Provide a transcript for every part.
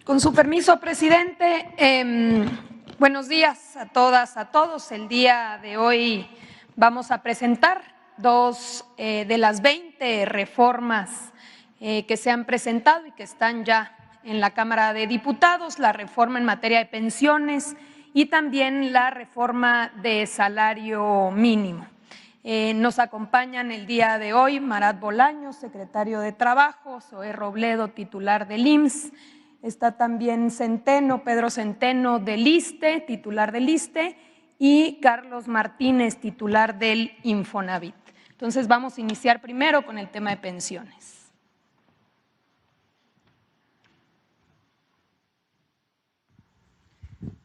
Con su permiso, presidente, buenos días a todas, a todos. El día de hoy vamos a presentar dos de las 20 reformas que se han presentado y que están ya en la Cámara de Diputados, la reforma en materia de pensiones y también la reforma de salario mínimo. Nos acompañan el día de hoy Marat Bolaños, secretario de Trabajo, Zoé Robledo, titular del IMSS, está también Centeno, Pedro Centeno del ISSSTE, titular del ISSSTE, y Carlos Martínez, titular del Infonavit. Entonces vamos a iniciar primero con el tema de pensiones.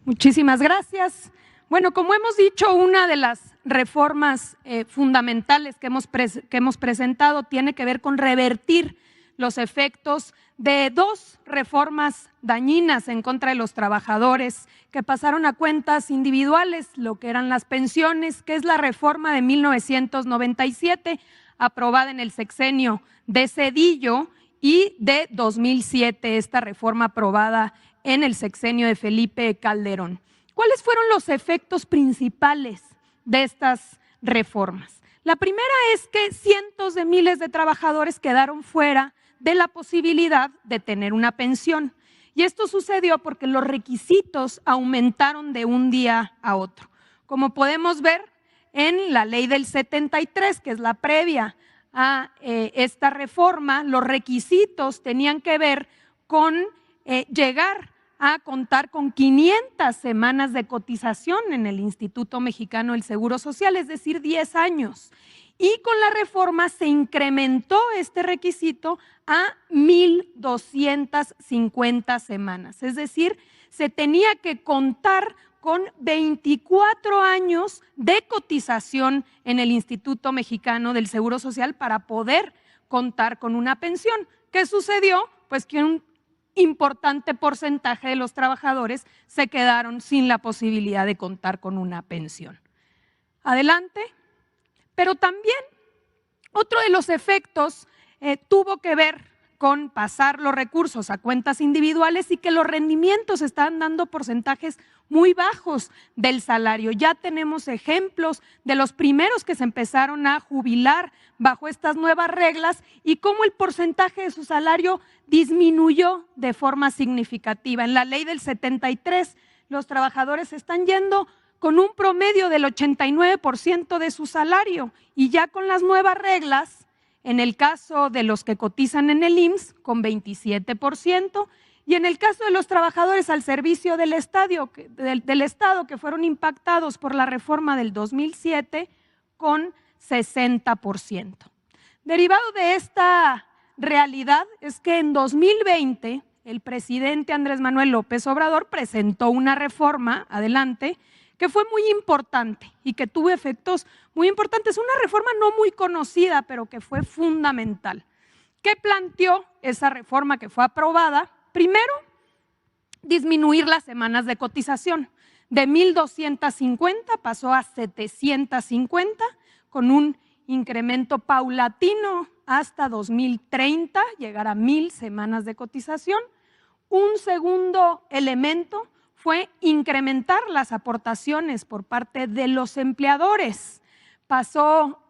Muchísimas gracias. Bueno, como hemos dicho, una de las reformas fundamentales que hemos presentado tiene que ver con revertir los efectos de dos reformas dañinas en contra de los trabajadores que pasaron a cuentas individuales, lo que eran las pensiones, que es la reforma de 1997, aprobada en el sexenio de Zedillo, y de 2007, esta reforma aprobada en el sexenio de Felipe Calderón. ¿Cuáles fueron los efectos principales de estas reformas? La primera es que cientos de miles de trabajadores quedaron fuera de la posibilidad de tener una pensión. Y esto sucedió porque los requisitos aumentaron de un día a otro. Como podemos ver en la ley del 73, que es la previa a esta reforma, los requisitos tenían que ver con llegar a contar con 500 semanas de cotización en el Instituto Mexicano del Seguro Social, es decir, 10 años. Y con la reforma se incrementó este requisito a 1,250 semanas, es decir, se tenía que contar con 24 años de cotización en el Instituto Mexicano del Seguro Social para poder contar con una pensión. ¿Qué sucedió? Pues que un importante porcentaje de los trabajadores se quedaron sin la posibilidad de contar con una pensión. Adelante. Pero también otro de los efectos tuvo que ver con pasar los recursos a cuentas individuales y que los rendimientos estaban dando porcentajes muy bajos del salario. Ya tenemos ejemplos de los primeros que se empezaron a jubilar bajo estas nuevas reglas y cómo el porcentaje de su salario disminuyó de forma significativa. En la ley del 73, los trabajadores están yendo con un promedio del 89% de su salario y ya con las nuevas reglas, en el caso de los que cotizan en el IMSS, con 27%, y en el caso de los trabajadores al servicio del Estado, que fueron impactados por la reforma del 2007, con 60%. Derivado de esta realidad es que en 2020 el presidente Andrés Manuel López Obrador presentó una reforma, adelante, que fue muy importante y que tuvo efectos muy importantes. Una reforma no muy conocida, pero que fue fundamental. ¿Qué planteó esa reforma que fue aprobada? Primero, disminuir las semanas de cotización. De 1,250 pasó a 750, con un incremento paulatino hasta 2030, llegar a 1,000 semanas de cotización. Un segundo elemento fue incrementar las aportaciones por parte de los empleadores. Pasó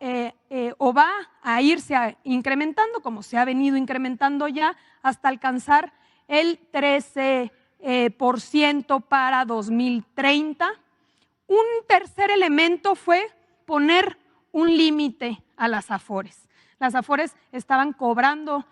o va a irse incrementando, como se ha venido incrementando ya, hasta alcanzar el 13% para 2030. Un tercer elemento fue poner un límite a las AFORES. Las AFORES estaban cobrando,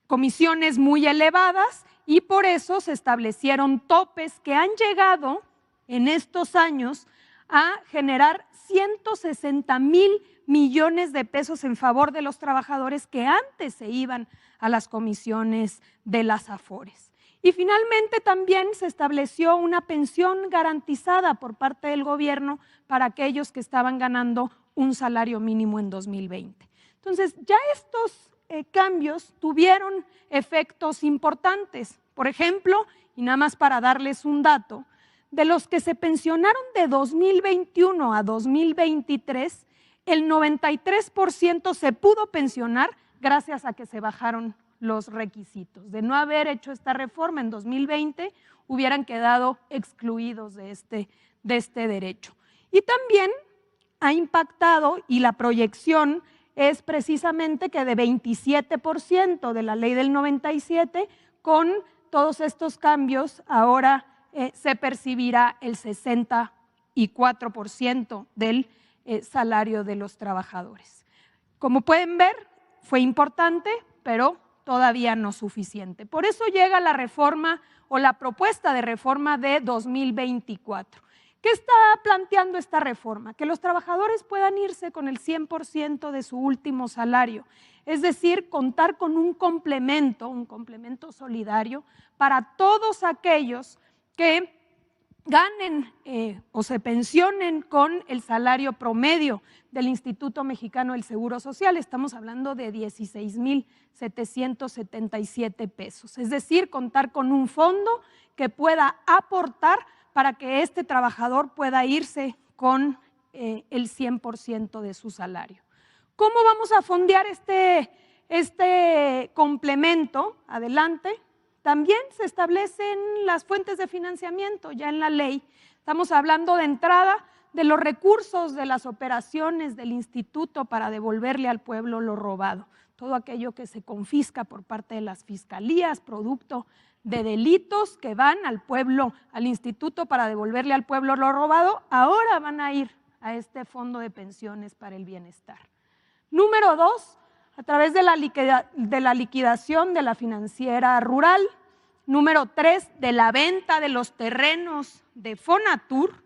comisiones muy elevadas, y por eso se establecieron topes que han llegado en estos años a generar 160,000 millones de pesos en favor de los trabajadores que antes se iban a las comisiones de las AFORES. Y finalmente también se estableció una pensión garantizada por parte del gobierno para aquellos que estaban ganando un salario mínimo en 2020. Entonces, ya estos cambios tuvieron efectos importantes. Por ejemplo, y nada más para darles un dato, de los que se pensionaron de 2021 a 2023, el 93% se pudo pensionar gracias a que se bajaron los requisitos. De no haber hecho esta reforma en 2020, hubieran quedado excluidos de este derecho. Y también ha impactado, y la proyección es precisamente que de 27% de la ley del 97, con todos estos cambios, ahora se percibirá el 64% del salario de los trabajadores. Como pueden ver, fue importante, pero todavía no suficiente. Por eso llega la reforma o la propuesta de reforma de 2024. ¿Qué está planteando esta reforma? Que los trabajadores puedan irse con el 100% de su último salario, es decir, contar con un complemento solidario para todos aquellos que ganen o se pensionen con el salario promedio del Instituto Mexicano del Seguro Social. Estamos hablando de 16,777 pesos, es decir, contar con un fondo que pueda aportar para que este trabajador pueda irse con el 100% de su salario. ¿Cómo vamos a fondear este complemento? Adelante. También se establecen las fuentes de financiamiento ya en la ley. Estamos hablando de entrada de los recursos de las operaciones del instituto para devolverle al pueblo lo robado. Todo aquello que se confisca por parte de las fiscalías, producto de delitos que van al pueblo, al instituto para devolverle al pueblo lo robado, ahora van a ir a este fondo de pensiones para el bienestar. Número 2, a través de la liquidación de la financiera rural. Número 3, de la venta de los terrenos de Fonatur.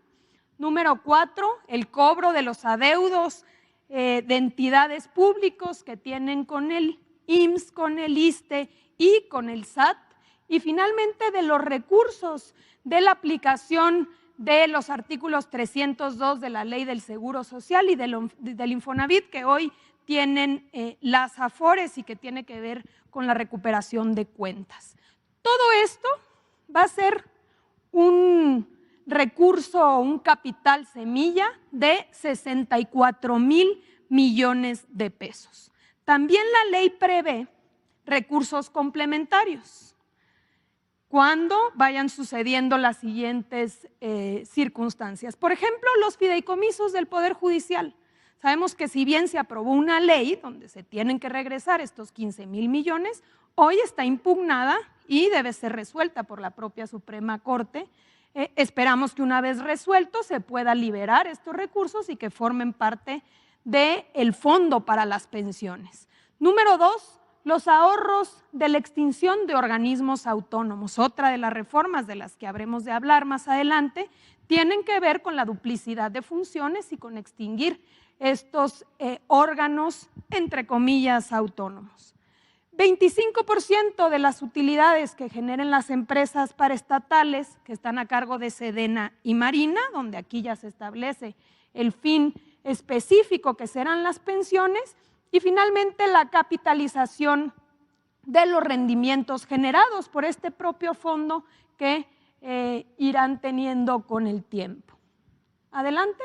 Número 4, el cobro de los adeudos de entidades públicos que tienen con el IMSS, con el ISSSTE y con el SAT. Y finalmente de los recursos de la aplicación de los artículos 302 de la Ley del Seguro Social y del Infonavit, que hoy tienen las AFORES y que tiene que ver con la recuperación de cuentas. Todo esto va a ser un recurso, un capital semilla de 64,000 millones de pesos. También la ley prevé recursos complementarios cuando vayan sucediendo las siguientes circunstancias. Por ejemplo, los fideicomisos del Poder Judicial. Sabemos que si bien se aprobó una ley donde se tienen que regresar estos 15,000 millones, hoy está impugnada y debe ser resuelta por la propia Suprema Corte. Esperamos que una vez resuelto se pueda liberar estos recursos y que formen parte del fondo para las pensiones. Número 2, los ahorros de la extinción de organismos autónomos. Otra de las reformas de las que habremos de hablar más adelante tienen que ver con la duplicidad de funciones y con extinguir estos órganos, entre comillas, autónomos. 25% de las utilidades que generen las empresas paraestatales que están a cargo de Sedena y Marina, donde aquí ya se establece el fin específico que serán las pensiones, y finalmente la capitalización de los rendimientos generados por este propio fondo que irán teniendo con el tiempo. Adelante.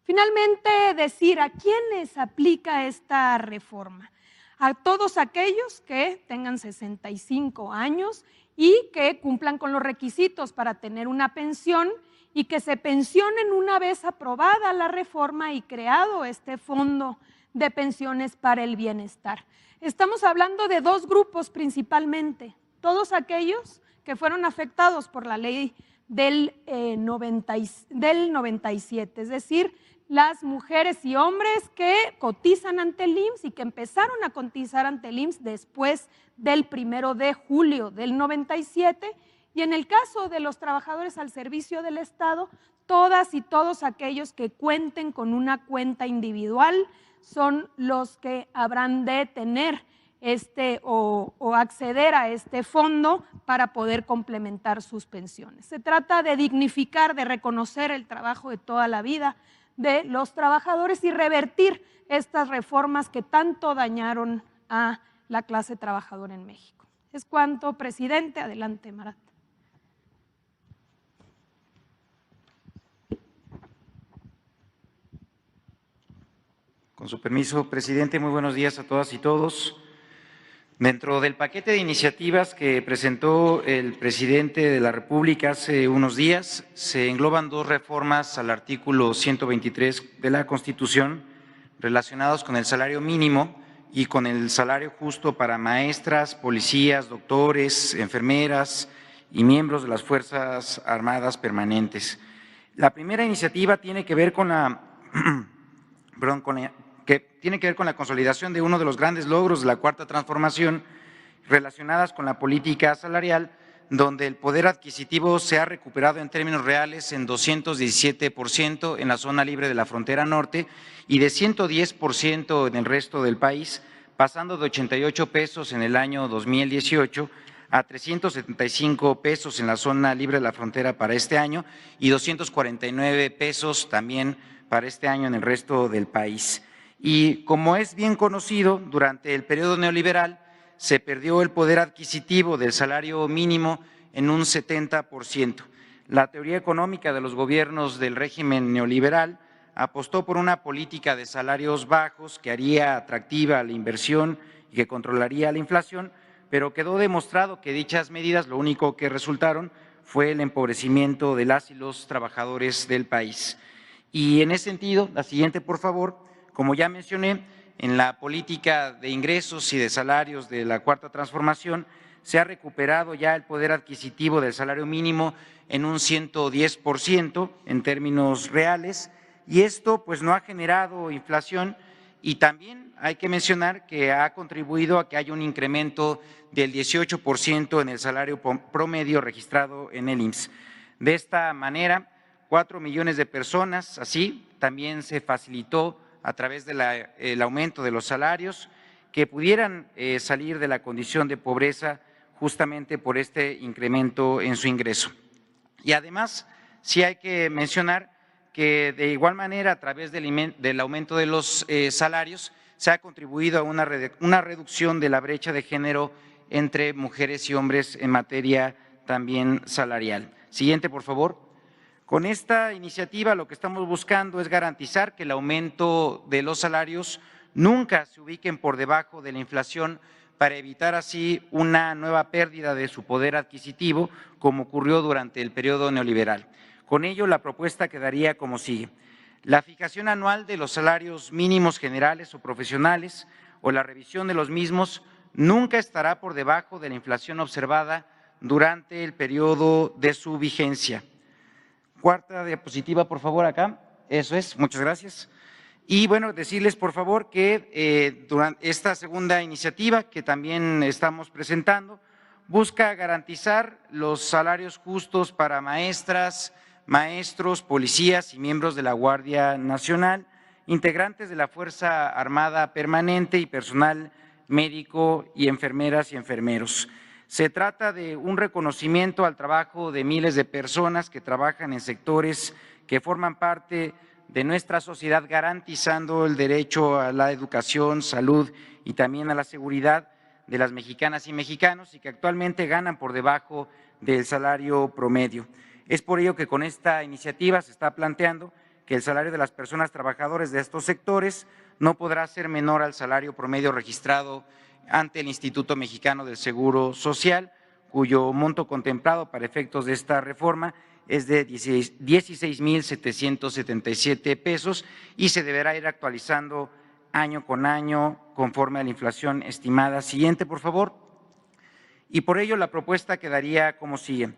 Finalmente, decir a quiénes aplica esta reforma. A todos aquellos que tengan 65 años y que cumplan con los requisitos para tener una pensión y que se pensionen una vez aprobada la reforma y creado este fondo de pensiones para el bienestar. Estamos hablando de dos grupos principalmente, todos aquellos que fueron afectados por la ley del 97, es decir, las mujeres y hombres que cotizan ante el IMSS y que empezaron a cotizar ante el IMSS después del 1 de julio del 97, y en el caso de los trabajadores al servicio del Estado, todas y todos aquellos que cuenten con una cuenta individual son los que habrán de tener o acceder a este fondo para poder complementar sus pensiones. Se trata de dignificar, de reconocer el trabajo de toda la vida de los trabajadores y revertir estas reformas que tanto dañaron a la clase trabajadora en México. Es cuanto, presidente. Adelante, Marat. Con su permiso, presidente, muy buenos días a todas y todos. Dentro del paquete de iniciativas que presentó el presidente de la República hace unos días, se engloban dos reformas al artículo 123 de la Constitución relacionados con el salario mínimo y con el salario justo para maestras, policías, doctores, enfermeras y miembros de las Fuerzas Armadas permanentes. La primera iniciativa tiene que ver con la consolidación de uno de los grandes logros de la Cuarta Transformación relacionadas con la política salarial, donde el poder adquisitivo se ha recuperado en términos reales en 217% en la zona libre de la frontera norte y de 110% en el resto del país, pasando de 88 pesos en el año 2018 a 375 pesos en la zona libre de la frontera para este año y 249 pesos también para este año en el resto del país. Y como es bien conocido, durante el periodo neoliberal se perdió el poder adquisitivo del salario mínimo en un 70%. La teoría económica de los gobiernos del régimen neoliberal apostó por una política de salarios bajos que haría atractiva la inversión y que controlaría la inflación, pero quedó demostrado que dichas medidas lo único que resultaron fue el empobrecimiento de las y los trabajadores del país. Y en ese sentido, la siguiente, por favor, como ya mencioné, en la política de ingresos y de salarios de la Cuarta Transformación se ha recuperado ya el poder adquisitivo del salario mínimo en un 110% en términos reales, y esto pues no ha generado inflación, y también hay que mencionar que ha contribuido a que haya un incremento del 18% en el salario promedio registrado en el IMSS. De esta manera, 4 millones de personas, así también se facilitó a través del aumento de los salarios, que pudieran salir de la condición de pobreza justamente por este incremento en su ingreso. Y además, sí hay que mencionar que de igual manera a través del aumento de los salarios se ha contribuido a una reducción de la brecha de género entre mujeres y hombres en materia también salarial. Siguiente, por favor. Con esta iniciativa lo que estamos buscando es garantizar que el aumento de los salarios nunca se ubiquen por debajo de la inflación para evitar así una nueva pérdida de su poder adquisitivo, como ocurrió durante el periodo neoliberal. Con ello, la propuesta quedaría como sigue: la fijación anual de los salarios mínimos generales o profesionales o la revisión de los mismos nunca estará por debajo de la inflación observada durante el periodo de su vigencia. Cuarta diapositiva, por favor, acá. Eso es, muchas gracias. Y bueno, decirles, por favor, que durante esta segunda iniciativa que también estamos presentando, busca garantizar los salarios justos para maestras, maestros, policías y miembros de la Guardia Nacional, integrantes de la Fuerza Armada Permanente y personal médico y enfermeras y enfermeros. Se trata de un reconocimiento al trabajo de miles de personas que trabajan en sectores que forman parte de nuestra sociedad, garantizando el derecho a la educación, salud y también a la seguridad de las mexicanas y mexicanos, y que actualmente ganan por debajo del salario promedio. Es por ello que con esta iniciativa se está planteando que el salario de las personas trabajadoras de estos sectores no podrá ser menor al salario promedio registrado ante el Instituto Mexicano del Seguro Social, cuyo monto contemplado para efectos de esta reforma es de 16,777 pesos y se deberá ir actualizando año con año conforme a la inflación estimada. Siguiente, por favor. Y por ello la propuesta quedaría como sigue: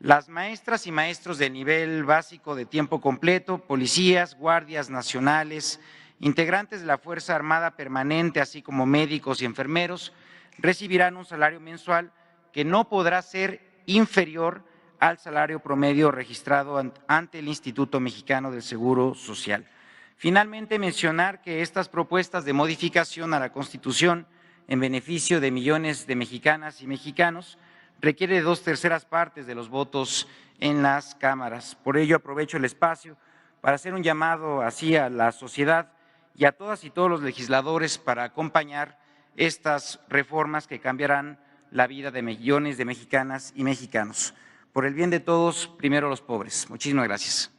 las maestras y maestros de nivel básico de tiempo completo, policías, guardias nacionales, integrantes de la Fuerza Armada Permanente, así como médicos y enfermeros, recibirán un salario mensual que no podrá ser inferior al salario promedio registrado ante el Instituto Mexicano del Seguro Social. Finalmente, mencionar que estas propuestas de modificación a la Constitución en beneficio de millones de mexicanas y mexicanos requiere de 2/3 partes de los votos en las cámaras. Por ello, aprovecho el espacio para hacer un llamado así a la sociedad y a todas y todos los legisladores para acompañar estas reformas que cambiarán la vida de millones de mexicanas y mexicanos. Por el bien de todos, primero los pobres. Muchísimas gracias.